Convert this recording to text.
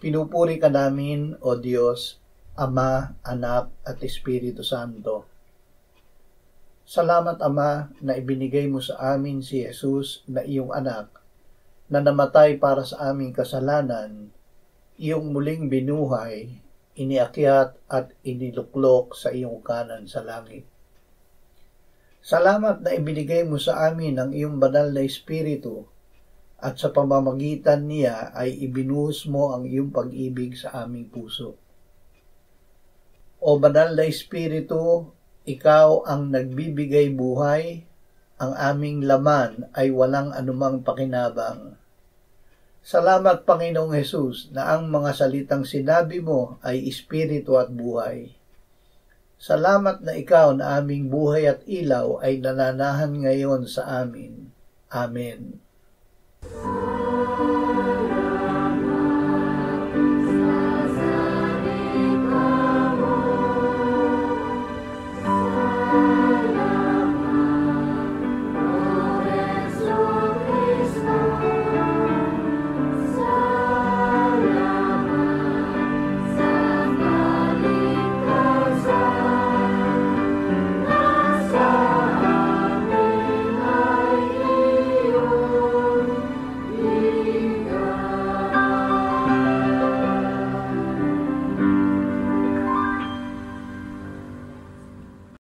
Pinupuri ka namin, O Diyos, Ama, Anak, at Espiritu Santo. Salamat, Ama, na ibinigay mo sa amin si Jesus na iyong anak, na namatay para sa aming kasalanan, iyong muling binuhay, iniakyat at iniluklok sa iyong kanan sa langit. Salamat na ibinigay mo sa amin ang iyong banal na Espiritu, at sa pamamagitan niya ay ibinuhos mo ang iyong pag-ibig sa aming puso. O banal na Espiritu, ikaw ang nagbibigay buhay, ang aming laman ay walang anumang pakinabang. Salamat, Panginoong Hesus, na ang mga salitang sinabi mo ay Espiritu at buhay. Salamat na ikaw na aming buhay at ilaw ay nananahan ngayon sa amin. Amen.